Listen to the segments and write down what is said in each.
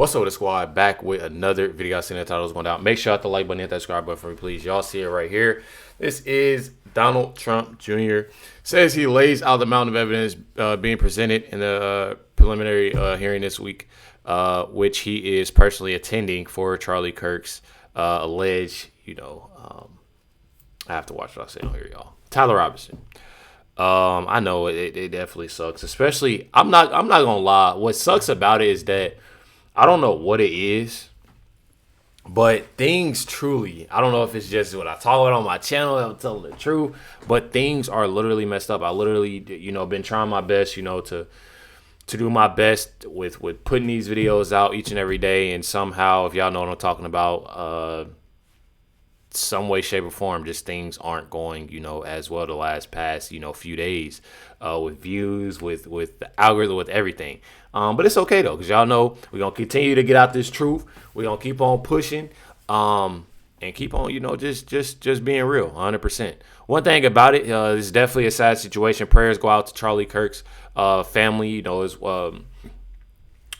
What's up with the squad? Back with another video. I seen the titles going down. Make sure you hit the like button, hit that subscribe button for me, please. Y'all see it right here. This is Donald Trump Jr. Says he lays out the mountain of evidence being presented in the preliminary hearing this week, which he is personally attending for Charlie Kirk's alleged, I have to watch what I say on here, y'all. Tyler Robinson. I know it definitely sucks. Especially, I'm not gonna lie. What sucks about it is that I don't know what it is, but things truly, I don't know if it's just what I talk about on my channel, I'm telling the truth, but things are literally messed up. I literally, been trying my best, to do my best with putting these videos out each and every day, and somehow, if y'all know what I'm talking about, some way, shape, or form, just things aren't going, as well the past, few days, with views, with the algorithm, with everything. But it's okay though, because y'all know we're gonna continue to get out this truth. We're gonna keep on pushing, and keep on, just being real, 100%. One thing about it, it's definitely a sad situation. Prayers go out to Charlie Kirk's family. His wife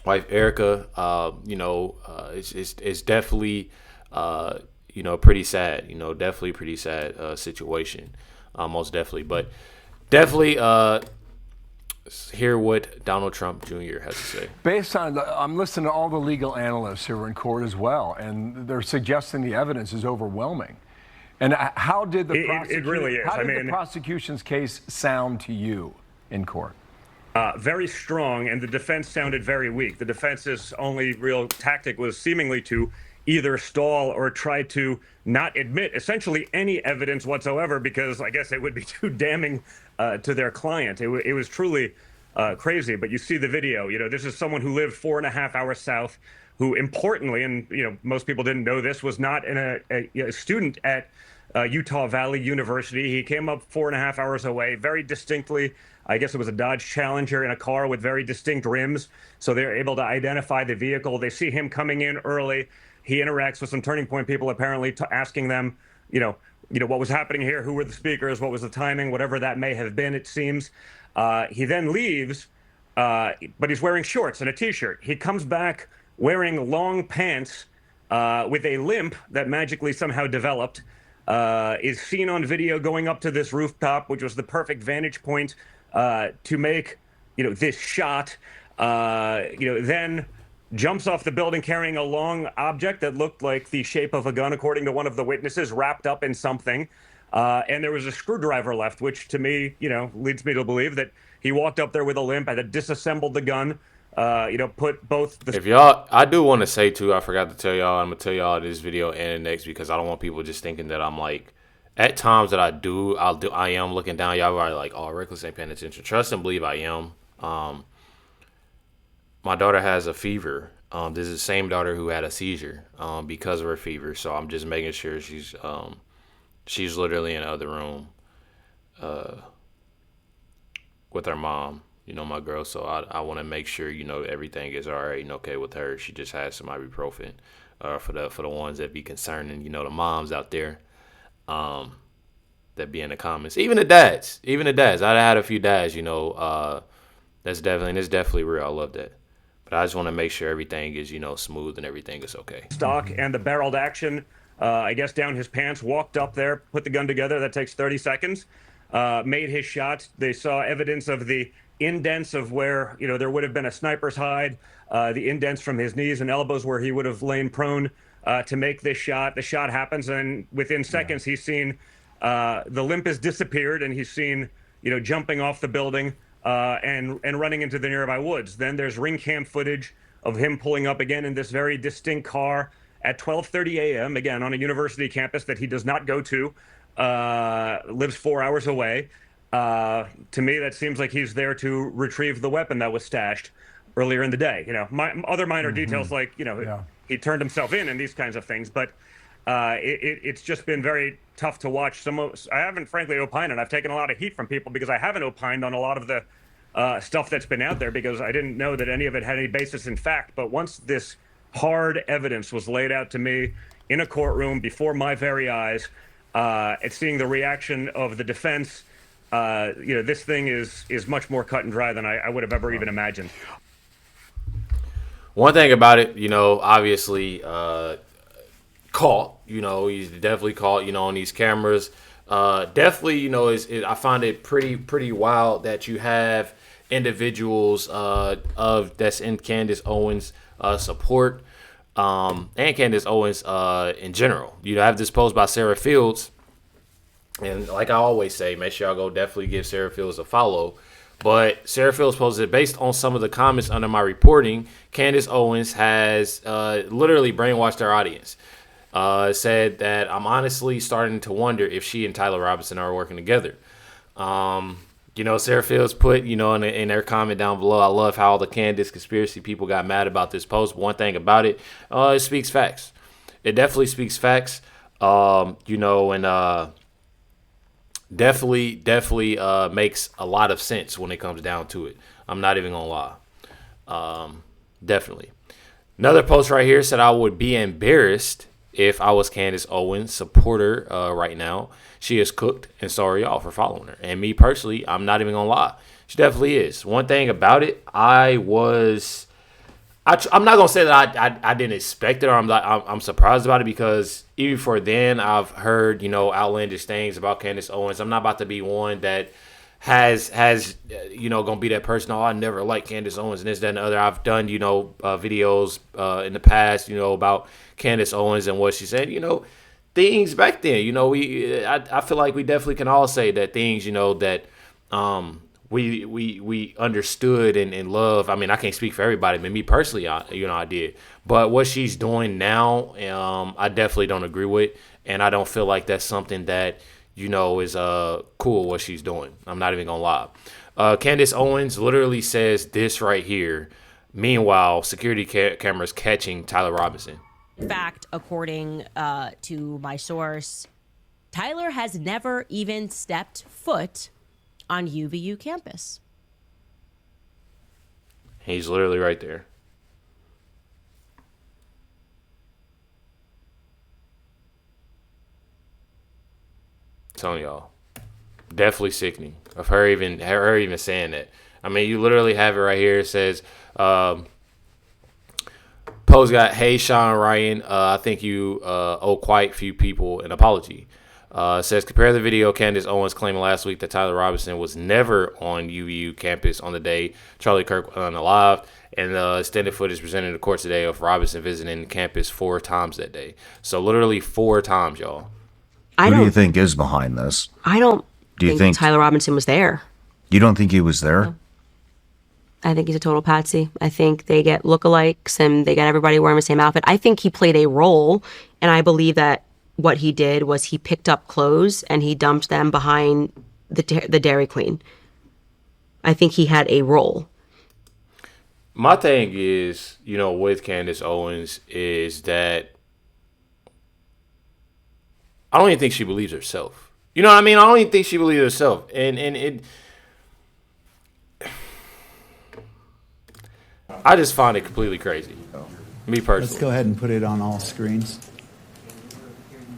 Erica. It's definitely pretty sad. Definitely pretty sad situation. Most definitely, but definitely hear what Donald Trump Jr. has to say. Based on, I'm listening to all the legal analysts who are in court as well, and they're suggesting the evidence is overwhelming. And how did the the prosecution's case sound to you in court? Very strong, and the defense sounded very weak. The defense's only real tactic was seemingly to either stall or try to not admit essentially any evidence whatsoever, because I guess it would be too damning to their client. It was truly crazy. But you see the video. This is someone who lived 4.5 hours south, who importantly, and most people didn't know this, was not a student at Utah Valley University. He came up 4.5 hours away, very distinctly. I guess it was a Dodge Challenger in a car with very distinct rims. So they're able to identify the vehicle. They see him coming in early. He interacts with some Turning Point people, apparently asking them, what was happening here, who were the speakers, what was the timing, whatever that may have been, it seems. He then leaves, but he's wearing shorts and a T-shirt. He comes back wearing long pants with a limp that magically somehow developed, is seen on video going up to this rooftop, which was the perfect vantage point to make, this shot, then jumps off the building carrying a long object that looked like the shape of a gun, according to one of the witnesses, wrapped up in something. And there was a screwdriver left, which to me, leads me to believe that he walked up there with a limp and had disassembled the gun, put both the... If y'all, I do want to say too, I forgot to tell y'all, I'm going to tell y'all this video and next, because I don't want people just thinking that I'm like, at times that I am looking down, y'all are like, oh, Recklezz ain't paying attention. Trust and believe I am. My daughter has a fever. This is the same daughter who had a seizure because of her fever. So I'm just making sure she's literally in the other room with her mom, my girl. So I want to make sure, everything is all right and okay with her. She just has some ibuprofen for the ones that be concerning, the moms out there that be in the comments. Even the dads. I had a few dads, it's definitely real. I love that. But I just want to make sure everything is, smooth and everything is okay. Stock and the barreled action, I guess, down his pants, walked up there, put the gun together. That takes 30 seconds. Made his shot. They saw evidence of the indents of where, there would have been a sniper's hide, the indents from his knees and elbows where he would have lain prone to make this shot. The shot happens, and within seconds, he's seen the limp has disappeared, and he's seen, jumping off the building. And running into the nearby woods. Then there's ring cam footage of him pulling up again in this very distinct car at 12:30 a.m. again on a university campus that he does not go to, lives 4 hours away. To me, that seems like he's there to retrieve the weapon that was stashed earlier in the day. Other minor details like he turned himself in and these kinds of things, but it's just been very tough to watch. I haven't frankly opined, and I've taken a lot of heat from people because I haven't opined on a lot of the stuff that's been out there, because I didn't know that any of it had any basis in fact. But once this hard evidence was laid out to me in a courtroom before my very eyes, and seeing the reaction of the defense, this thing is much more cut and dry than I would have ever even imagined. one thing about it, obviously caught. He's definitely caught. On these cameras. Definitely, I find it pretty wild that you have individuals that's in Candace Owens support and Candace Owens in general. I have this post by Sarah Fields, and like I always say, make sure y'all go definitely give Sarah Fields a follow. But Sarah Fields posted, based on some of the comments under my reporting, Candace Owens has literally brainwashed her audience. Said that I'm honestly starting to wonder if she and Tyler Robinson are working together. Sarah Fields put, in their comment down below, I love how all the Candace conspiracy people got mad about this post. One thing about it, it speaks facts. It definitely speaks facts. And definitely makes a lot of sense when it comes down to it. I'm not even gonna lie. Definitely. Another post right here said I would be embarrassed if I was Candace Owens supporter right now. She is cooked, and sorry y'all for following her. And me personally, I'm not even gonna lie, she definitely is. One thing about it, I'm not gonna say that I didn't expect it, or I'm surprised about it, because even before then I've heard outlandish things about Candace Owens. I'm not about to be one that has gonna be that person. Oh, I never liked Candace Owens and this, that, and the other. I've done videos in the past about Candace Owens and what she said. Things back then. I feel like we definitely can all say that things that we understood and love. I mean, I can't speak for everybody, but me personally, I did. But what she's doing now, I definitely don't agree with, and I don't feel like that's something that is cool what she's doing. I'm not even gonna lie. Candace Owens literally says this right here. Meanwhile, security cameras catching Tyler Robinson. In fact, according to my source, Tyler has never even stepped foot on UVU campus. He's literally right there. I'm telling y'all, definitely sickening of her even saying that. I mean, you literally have it right here. It says, Post got, hey, Sean Ryan, I think you owe quite a few people an apology. Says, compare the video Candace Owens claiming last week that Tyler Robinson was never on UVU campus on the day Charlie Kirk went alive, and the extended footage presented in the court today of Robinson visiting campus 4 times that day. So literally 4 times, y'all. Who do you think is behind this? I don't think Tyler Robinson was there. You don't think he was there? No. I think he's a total patsy. I think they get lookalikes and they got everybody wearing the same outfit. I think he played a role, and I believe that what he did was he picked up clothes and he dumped them behind the Dairy Queen. I think he had a role. My thing is, with Candace Owens is that I don't even think she believes herself. You know what I mean? I don't even think she believes herself. And it, I just find it completely crazy. Me personally. Let's go ahead and put it on all screens.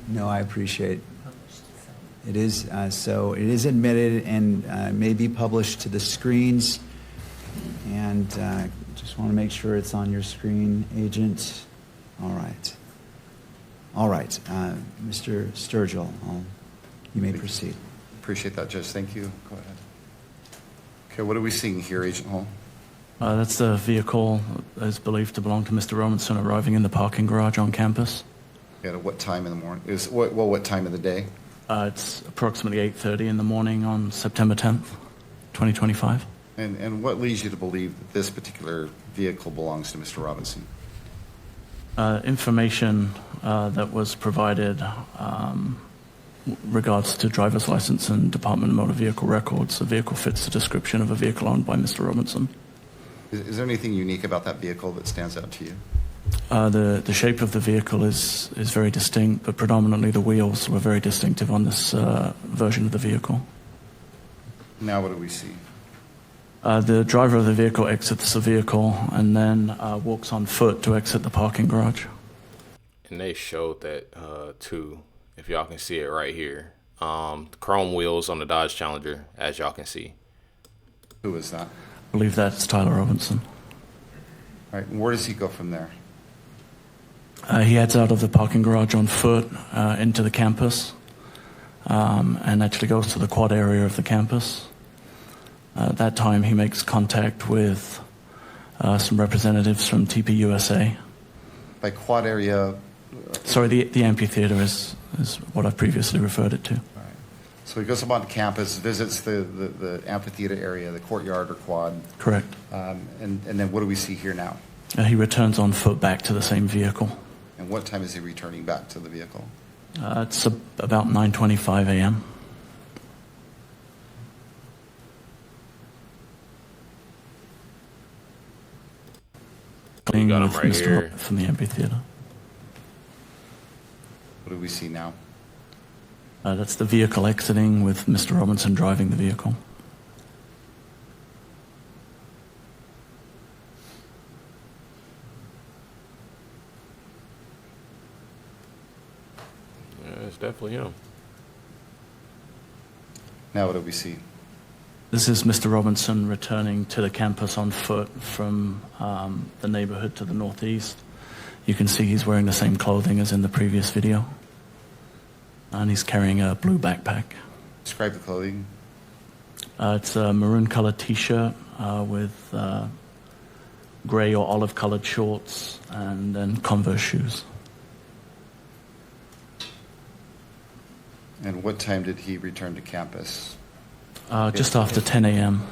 No, I appreciate it. It is so. It is admitted and may be published to the screens. And just want to make sure it's on your screen, Agent. All right. All right, Mr. Sturgill, you may proceed. Appreciate that, Judge. Thank you. Go ahead. Okay, what are we seeing here, Agent Hall? That's the vehicle that is believed to belong to Mr. Robinson arriving in the parking garage on campus. Yeah, at what time in the morning? What time of the day? It's approximately 8:30 in the morning on September 10th, 2025. And what leads you to believe that this particular vehicle belongs to Mr. Robinson? Information that was provided regards to driver's license and Department of Motor Vehicle records. The vehicle fits the description of a vehicle owned by Mr. Robinson. Is there anything unique about that vehicle that stands out to you? The shape of the vehicle is very distinct, but predominantly the wheels were very distinctive on this version of the vehicle. Now what do we see? The driver of the vehicle exits the vehicle and then walks on foot to exit the parking garage. And they showed that too, if y'all can see it right here. Chrome wheels on the Dodge Challenger, as y'all can see. Who is that? I believe that's Tyler Robinson. Right, and where does he go from there? He heads out of the parking garage on foot into the campus and actually goes to the quad area of the campus. At that time, he makes contact with some representatives from TPUSA. By quad area? Sorry, the amphitheater is what I previously referred it to. Right. So he goes up on campus, visits the amphitheater area, the courtyard or quad. Correct. And then what do we see here now? He returns on foot back to the same vehicle. And what time is he returning back to the vehicle? It's about 9:25 a.m. You got him right Mr. here. From the amphitheater. What do we see now? That's the vehicle exiting with Mr. Robinson driving the vehicle. Yeah, it's definitely him. Now what do we see? This is Mr. Robinson returning to the campus on foot from the neighborhood to the northeast. You can see he's wearing the same clothing as in the previous video. And he's carrying a blue backpack. Describe the clothing. It's a maroon-colored T-shirt with gray or olive-colored shorts and then Converse shoes. And what time did he return to campus? Just after 10 a.m.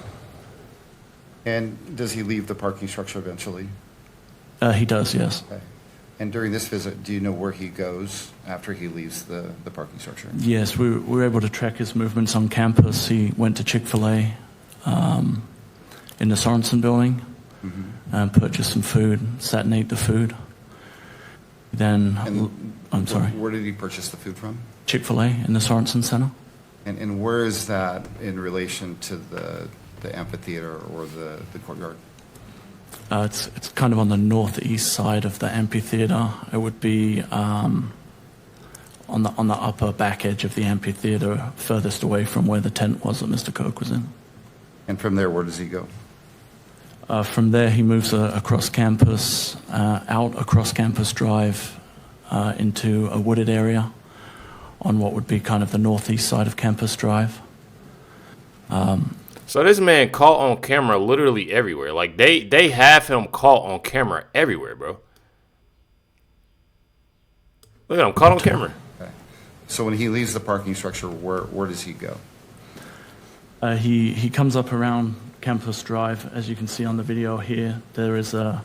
And does he leave the parking structure eventually? He does, yes. Okay. And during this visit, do you know where he goes after he leaves the parking structure? Yes, we were able to track his movements on campus. He went to Chick-fil-A in the Sorensen building and purchased some food, sat and ate the food. Then, I'm sorry. Where did he purchase the food from? Chick-fil-A in the Sorensen Center. And where is that in relation to the amphitheater or the courtyard? It's kind of on the northeast side of the amphitheater. It would be on the upper back edge of the amphitheater, furthest away from where the tent was that Mr. Kirk was in. And from there, where does he go? From there, he moves across campus, out across Campus Drive into a wooded area on what would be kind of the northeast side of Campus Drive. So this man caught on camera literally everywhere. Like they have him caught on camera everywhere, bro. Look at him caught on camera. Okay. So when he leaves the parking structure, where does he go? He comes up around Campus Drive, as you can see on the video here. There is a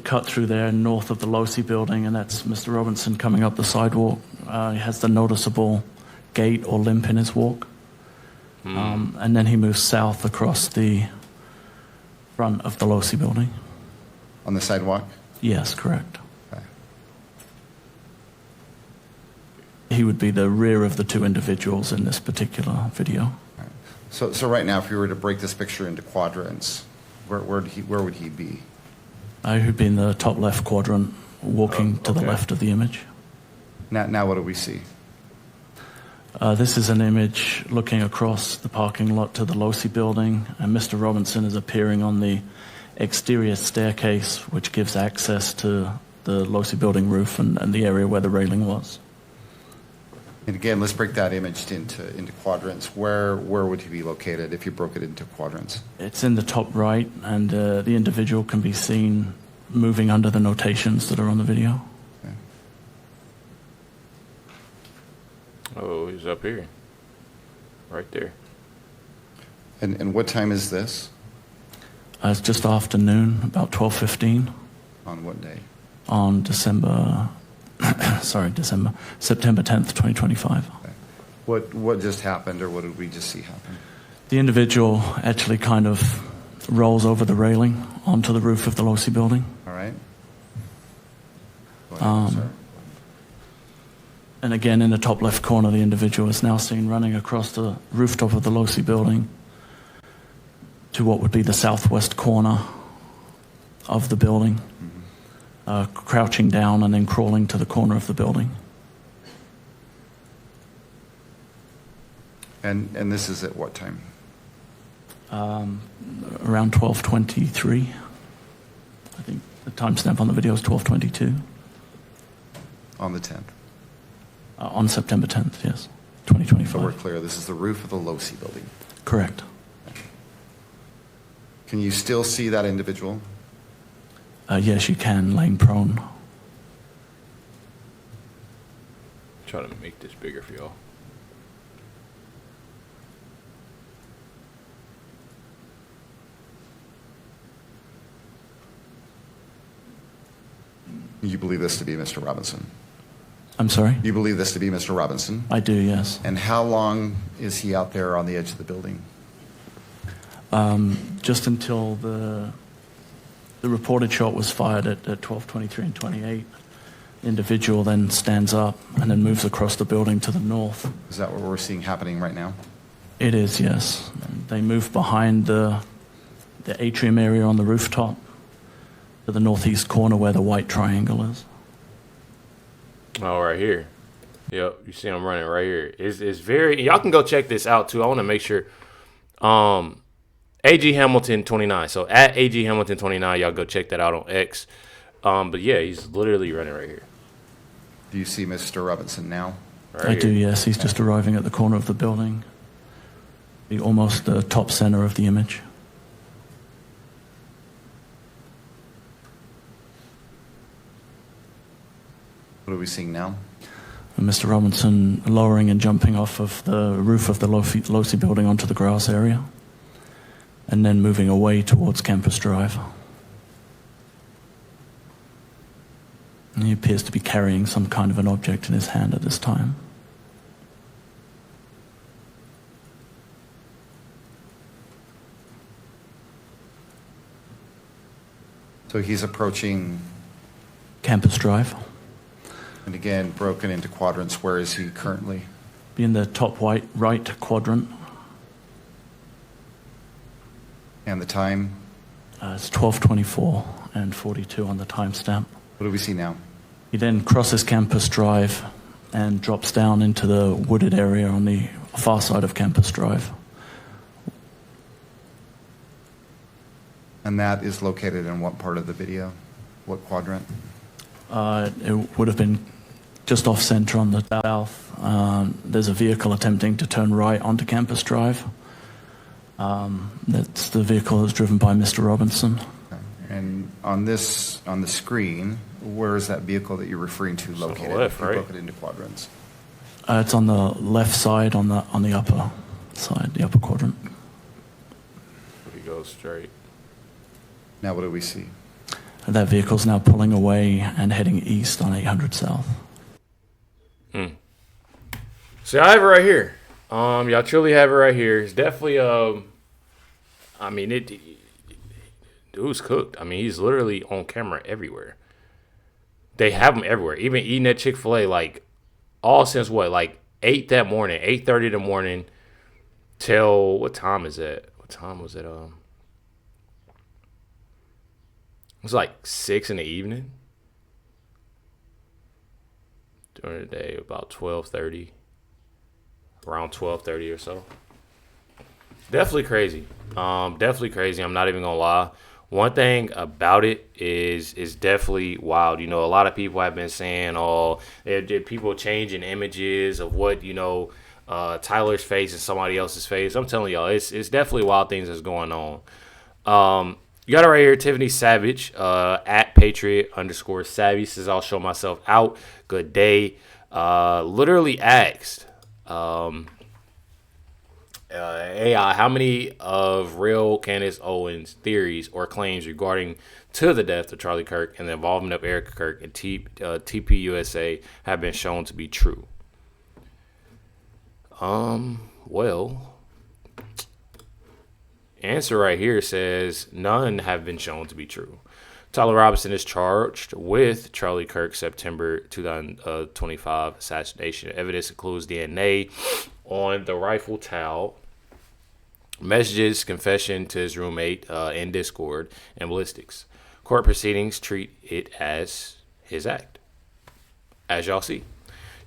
cut through there north of the Losi building, and that's Mr. Robinson coming up the sidewalk. He has the noticeable gait or limp in his walk. And then he moves south across the front of the Losi building. On the sidewalk? Yes, correct. Okay. He would be the rear of the two individuals in this particular video. Right. So right now, if you were to break this picture into quadrants, where would he be? He would be in the top left quadrant, walking to the left of the image. Now what do we see? This is an image looking across the parking lot to the Losi building, and Mr. Robinson is appearing on the exterior staircase, which gives access to the Losi building roof and the area where the railing was. And again, let's break that image into quadrants. Where would he be located if you broke it into quadrants? It's in the top right, and the individual can be seen moving under the notations that are on the video. Okay. Oh, he's up here. Right there. And what time is this? It's just afternoon, about 12:15. On what day? On September 10th, 2025. Okay. What just happened, or what did we just see happen? The individual actually kind of rolls over the railing onto the roof of the Losi building. All right. Go ahead, sir. And again, in the top left corner, the individual is now seen running across the rooftop of the Losi building to what would be the southwest corner of the building, crouching down and then crawling to the corner of the building. And this is at what time? Around 12:23. The timestamp on the video is 12:22. On the 10th. On September 10th, yes, 2025. So we're clear, this is the roof of the Losi building. Correct. Can you still see that individual? Yes, you can, laying prone. Try to make this bigger for y'all. You believe this to be Mr. Robinson? I'm sorry? You believe this to be Mr. Robinson? I do, yes. And how long is he out there on the edge of the building? Just until the reported shot was fired at 12:23 and 28. The individual then stands up and then moves across the building to the north. Is that what we're seeing happening right now? It is, yes. And they move behind the atrium area on the rooftop to the northeast corner where the white triangle is. Oh, right here. Yep, you see him running right here. It's very. Y'all can go check this out too. I want to make sure. AG Hamilton 29. So at AG Hamilton 29, y'all go check that out on X. But yeah, he's literally running right here. Do you see Mr. Robinson now? Right I do, yes. He's just arriving at the corner of the building, almost the top center of the image. What are we seeing now? Mr. Robinson lowering and jumping off of the roof of the Losi building onto the grass area, and then moving away towards Campus Drive. And he appears to be carrying some kind of an object in his hand at this time. So he's approaching Campus Drive. And again, broken into quadrants. Where is he currently? Be in the top right quadrant. And the time? It's 12:24 and 42 on the timestamp. What do we see now? He then crosses Campus Drive and drops down into the wooded area on the far side of Campus Drive. And that is located in what part of the video? What quadrant? It would have been just off center on the south. There's a vehicle attempting to turn right onto Campus Drive. That's the vehicle that's driven by Mr. Robinson. And on the screen, where is that vehicle that you're referring to located? On the left, right? Broke it into quadrants. It's on the left side, on the upper side, the upper quadrant. We go straight. Now what do we see? That vehicle's now pulling away and heading east on 800 South. So I have it right here. Y'all truly have it right here. It's definitely I mean dude's cooked. I mean, he's literally on camera everywhere. They have him everywhere. Even eating at Chick-fil-A, like all since what, like 8 that morning, 8:30 in the morning till what time is it? What time was it? It was like 6 in the evening. During the day, about 12:30. Around 12:30 or so. Definitely crazy. Definitely crazy. I'm not even gonna lie. One thing about it is definitely wild. You know, a lot of people have been saying, "Oh, people changing images of what Tyler's face and somebody else's face." I'm telling y'all, it's definitely wild things that's going on. You got it right here, Tiffany Savage at Patriot_Savvy says, "I'll show myself out. Good day." Literally asked. AI, how many of real Candace Owens theories or claims regarding to the death of Charlie Kirk and the involvement of Erica Kirk and TPUSA have been shown to be true? Well, answer right here says none have been shown to be true. Tyler Robinson is charged with Charlie Kirk's September 2025 assassination. Evidence includes DNA on the rifle towel, messages, confession to his roommate in Discord, and ballistics. Court proceedings treat it as his act, as y'all see.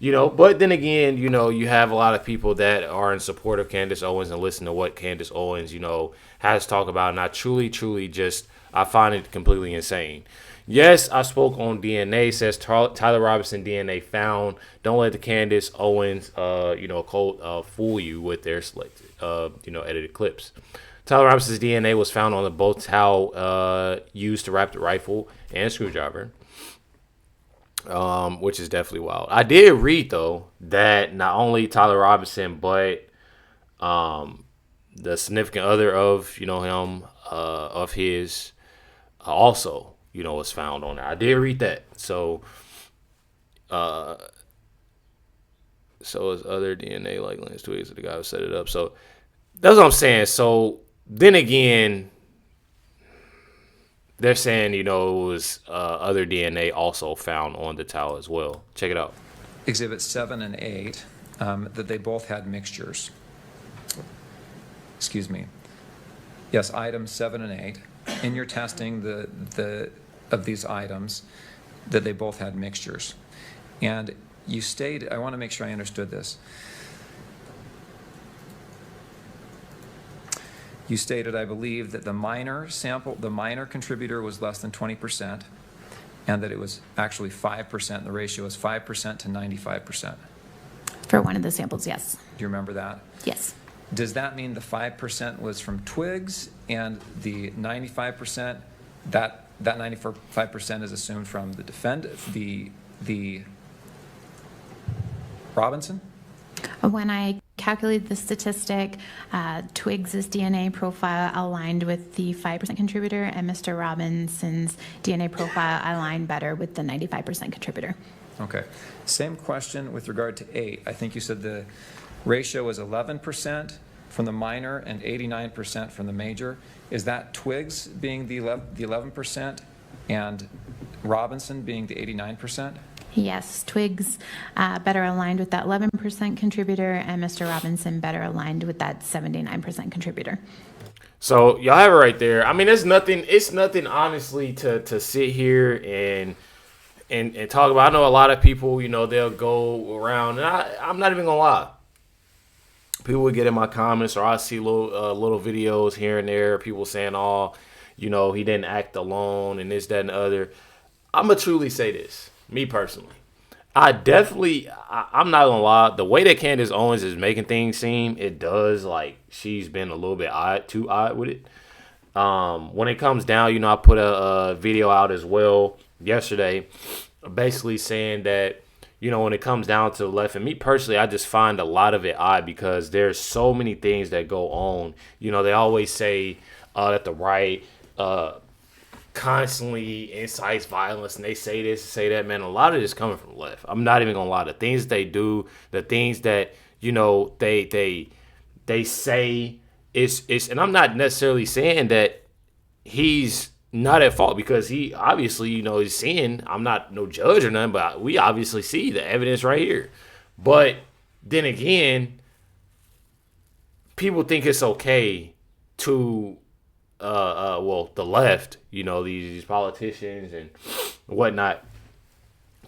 But then again, you have a lot of people that are in support of Candace Owens and listen to what Candace Owens, has talked about. And I truly I find it completely insane. Yes, I spoke on DNA. Says Tyler Robinson DNA found. Don't let the Candace Owens, cult fool you with their selected, edited clips. Tyler Robinson's DNA was found on the bow towel used to wrap the rifle and screwdriver. Which is definitely wild. I did read though that not only Tyler Robinson, but the significant other of him of his also was found on there. I did read that. So is other DNA like Lance Twigs, the guy who set it up. So that's what I'm saying. So then again, they're saying, it was other DNA also found on the towel as well. Check it out. Exhibits 7 and 8, that they both had mixtures. Excuse me. Yes, items 7 and 8. In your testing of these items, that they both had mixtures. And you stated, I want to make sure I understood this. You stated, I believe, that the minor contributor was less than 20%, and that it was actually 5%. The ratio is 5% to 95%. For one of the samples, yes. Do you remember that? Yes. Does that mean the 5% was from Twigs, and the 95%, that 95% is assumed from the the Robinson? When I calculated the statistic, Twigs' DNA profile aligned with the 5% contributor, and Mr. Robinson's DNA profile aligned better with the 95% contributor. Okay. Same question with regard to 8. I think you said the ratio was 11% from the minor and 89% from the major. Is that Twigs being the 11% and Robinson being the 89%? Yes, Twigs better aligned with that 11% contributor, and Mr. Robinson better aligned with that 79% contributor. So y'all have it right there. I mean, it's nothing honestly to sit here and talk about. I know a lot of people, they'll go around, and I'm not even gonna lie. People would get in my comments, or I see little videos here and there, people saying, "Oh, he didn't act alone," and this, that, and the other. I'm gonna truly say this. Me personally, I'm not gonna lie, the way that Candace Owens is making things seem, it does like she's been a little bit too odd with it. When it comes down, I put a video out as well yesterday, basically saying that, when it comes down to the left, and me personally, I just find a lot of it odd because there's so many things that go on. They always say that the right, constantly incites violence, and they say this, say that. Man, a lot of this coming from the left. I'm not even gonna lie. The things they do, the things that they say is, and I'm not necessarily saying that he's not at fault, because he obviously is seeing. I'm not no judge or nothing, but we obviously see the evidence right here. But then again, people think it's okay to the left, these politicians and whatnot,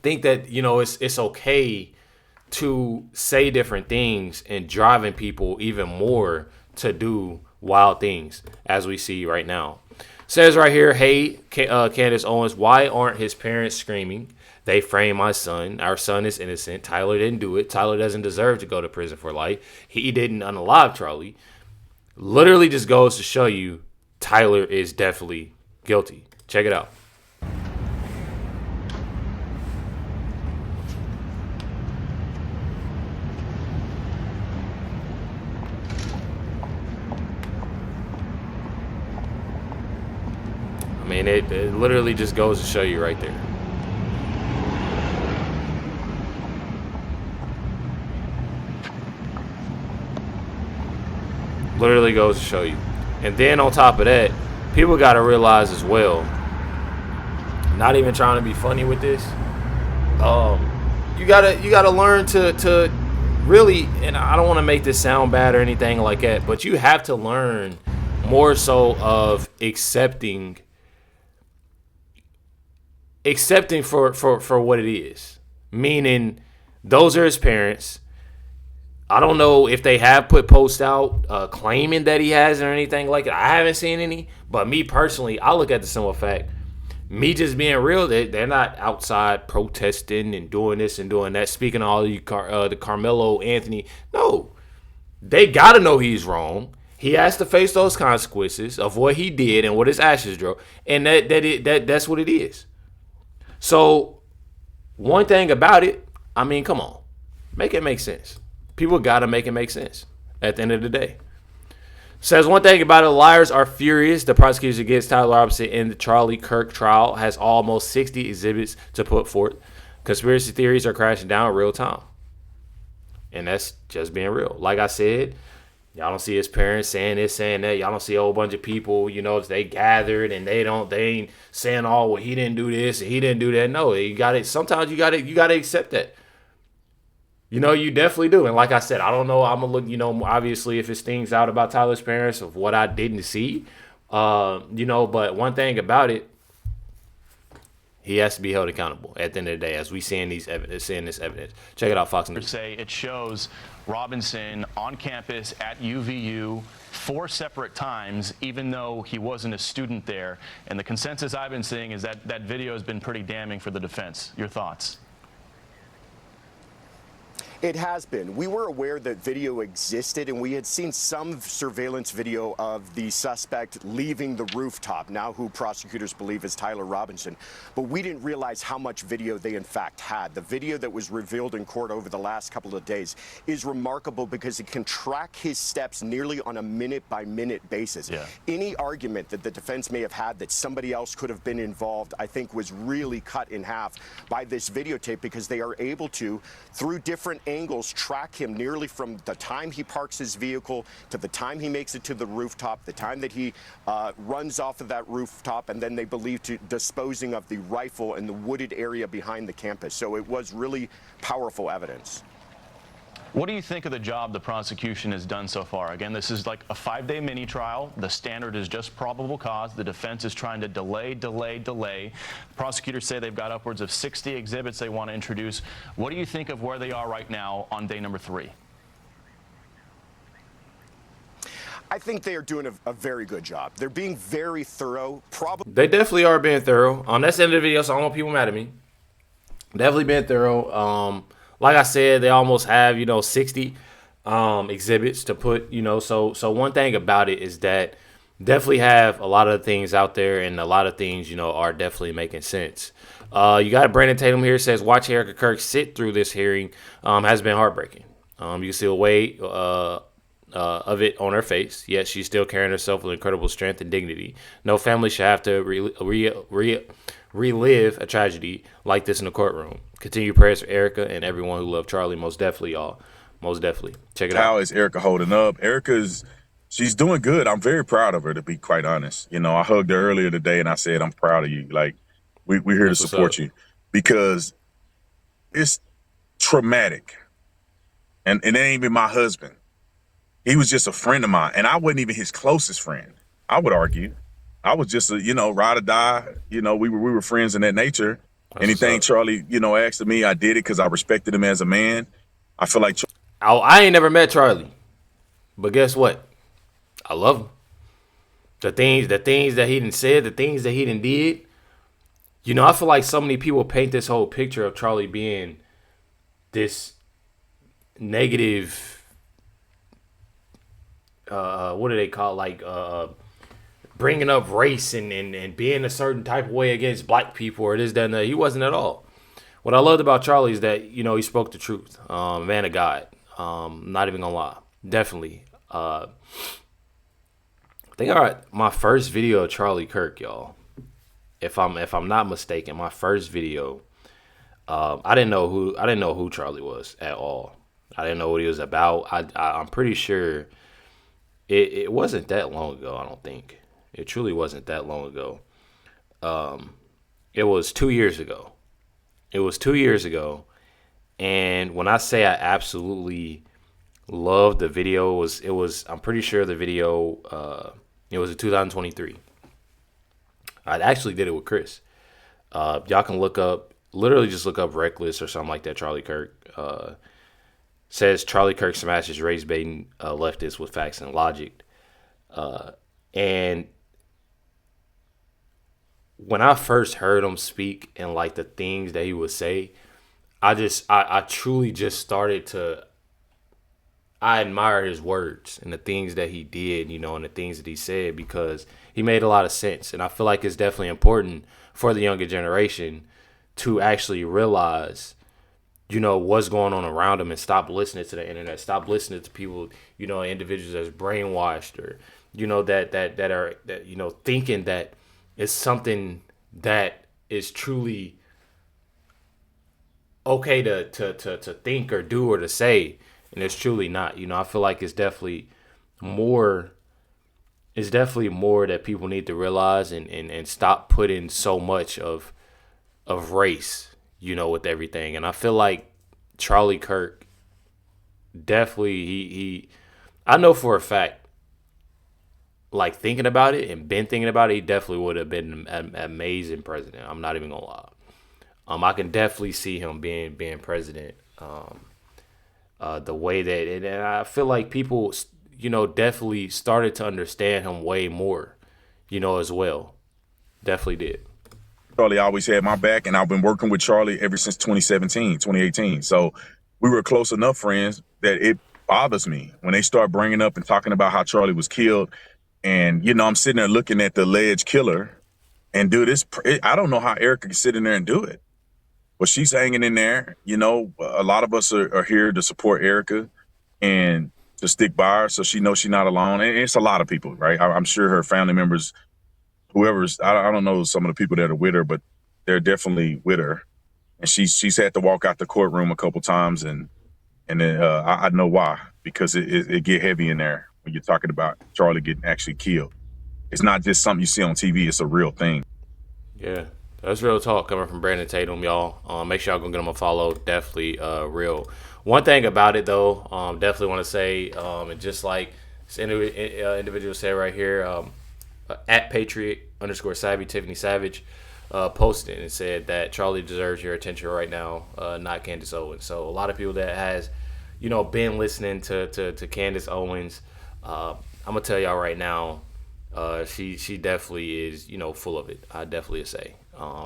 think that, it's okay to say different things and driving people even more to do wild things, as we see right now. Says right here, "Hey, Candace Owens, why aren't his parents screaming? They framed my son. Our son is innocent. Tyler didn't do it. Tyler doesn't deserve to go to prison for life. He didn't unalive Charlie." Literally just goes to show you Tyler is definitely guilty. Check it out. I mean, it literally just goes to show you right there. Literally goes to show you. And then on top of that, people got to realize as well, not even trying to be funny with this, you gotta learn to really, and I don't want to make this sound bad or anything like that, but you have to learn more so of accepting for what it is. Meaning, Those are his parents. I don't know if they have put posts out claiming that he has or anything like that. I haven't seen any. But me personally, I look at the simple fact, me just being real, they're not outside protesting and doing this and doing that. Speaking of all you, the Carmelo Anthony, no, they got to know he's wrong. He has to face those consequences of what he did and what his actions drove, and that's what it is. So, one thing about it, I mean, come on, make it make sense. People got to make it make sense at the end of the day. Says one thing about it, liars are furious. The prosecution against Tyler Robinson in the Charlie Kirk trial has almost 60 exhibits to put forth. Conspiracy theories are crashing down real time. And that's just being real. Like I said, y'all don't see his parents saying this, saying that. Y'all don't see a whole bunch of people, they gathered and they ain't saying, oh, well, he didn't do this and he didn't do that. No, you got it. Sometimes you got to accept that. You definitely do. And like I said, I don't know. I'm going to look, obviously if it's things out about Tyler's parents of what I didn't see, but one thing about it, he has to be held accountable at the end of the day, as we seeing this evidence. Check it out, Fox News. Say it shows Robinson on campus at UVU 4 separate times, even though he wasn't a student there. And the consensus I've been seeing is that that video has been pretty damning for the defense. Your thoughts? It has been. We were aware that video existed, and we had seen some surveillance video of the suspect leaving the rooftop, now who prosecutors believe is Tyler Robinson. But we didn't realize how much video they in fact had. The video that was revealed in court over the last couple of days is remarkable because it can track his steps nearly on a minute-by-minute basis. Yeah. Any argument that the defense may have had that somebody else could have been involved, I think, was really cut in half by this videotape, because they are able to, through different angles, track him nearly from the time he parks his vehicle to the time he makes it to the rooftop, the time that he runs off of that rooftop, and then they believe to disposing of the rifle in the wooded area behind the campus. So it was really powerful evidence. What do you think of the job the prosecution has done so far? Again, this is like a 5-day mini trial. The standard is just probable cause. The defense is trying to delay. Prosecutors say they've got upwards of 60 exhibits they want to introduce. What do you think of where they are right now on day number 3? I think they are doing a very good job. They're being very thorough. They definitely are being thorough. That's the end of the video, so I don't want people mad at me. Definitely being thorough. Like I said, they almost have, 60 exhibits to put, so one thing about it is that definitely have a lot of things out there, and a lot of things, are definitely making sense. You got Brandon Tatum here, says, watching Erica Kirk sit through this hearing has been heartbreaking. You can see a weight of it on her face, yet she's still carrying herself with incredible strength and dignity. No family should have to relive a tragedy like this in the courtroom. Continue prayers for Erica and everyone who loved Charlie. Most definitely, y'all. Most definitely. Check it out. How is Erica holding up? She's doing good. I'm very proud of her, to be quite honest. I hugged her earlier today and I said, I'm proud of you. Like, we're here to support you, because it's traumatic. And it ain't even my husband. He was just a friend of mine, and I wasn't even his closest friend, I would argue. I was just a, ride or die. We were friends in that nature. Anything Charlie, asked of me, I did it because I respected him as a man. I feel like I ain't never met Charlie, but guess what? I love him. The things that he done said, the things that he done did. I feel like so many people paint this whole picture of Charlie being this negative. What do they call it? Like bringing up race and being a certain type of way against black people or this, that, and that. He wasn't at all. What I loved about Charlie is that, he spoke the truth. Man of God. Not even gonna lie. Definitely. I think I got my first video of Charlie Kirk, y'all. If I'm not mistaken, my first video, I didn't know who Charlie was at all. I didn't know what he was about. I'm pretty sure it wasn't that long ago, I don't think. It truly wasn't that long ago. It was 2 years ago. And when I say I absolutely loved the video, I'm pretty sure the video, it was in 2023. I actually did it with Chris. Y'all can look up literally just look up Reckless or something like that. Charlie Kirk says Charlie Kirk smashes race baiting leftists with facts and logic. And when I first heard him speak and like the things that he would say, I truly just started to, I admire his words and the things that he did, and the things that he said, because he made a lot of sense. And I feel like it's definitely important for the younger generation to actually realize, what's going on around them and stop listening to the internet, stop listening to people, individuals that's brainwashed or, that are thinking that it's something that is truly okay to think or do or to say, and it's truly not. I feel like it's definitely more that people need to realize and stop putting so much of race, with everything. And I feel like Charlie Kirk definitely he I know for a fact, like thinking about it and been thinking about it, he definitely would have been an amazing president. I'm not even gonna lie. I can definitely see him being president. The way that, and I feel like people, definitely started to understand him way more, as well. Definitely did. Charlie always had my back, and I've been working with Charlie ever since 2018. So we were close enough friends that it bothers me when they start bringing up and talking about how Charlie was killed. And, I'm sitting there looking at the alleged killer and do this. I don't know how Erica can sit in there and do it. But she's hanging in there. A lot of us are here to support Erica and to stick by her so she knows she's not alone. And it's a lot of people, right? I'm sure her family members, whoever's, I don't know some of the people that are with her, but they're definitely with her. And she's had to walk out the courtroom a couple times, and then I know why, because it get heavy in there when you're talking about Charlie getting actually killed. It's not just something you see on TV, it's a real thing. Yeah. That's real talk coming from Brandon Tatum, y'all. Make sure y'all go get him a follow. Definitely real. One thing about it, though, definitely want to say, and just like this individual said right here, at Patriot_Savvy, Tiffany Savage, posted and said that Charlie deserves your attention right now, not Candace Owens. So a lot of people that has, been listening to Candace Owens, I'm going to tell y'all right now, she definitely is, full of it. I definitely say.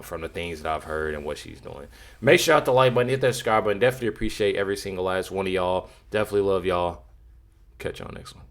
From the things that I've heard and what she's doing. Make sure hit the like button, hit that subscribe button. Definitely appreciate every single last one of y'all. Definitely love y'all. Catch y'all next one.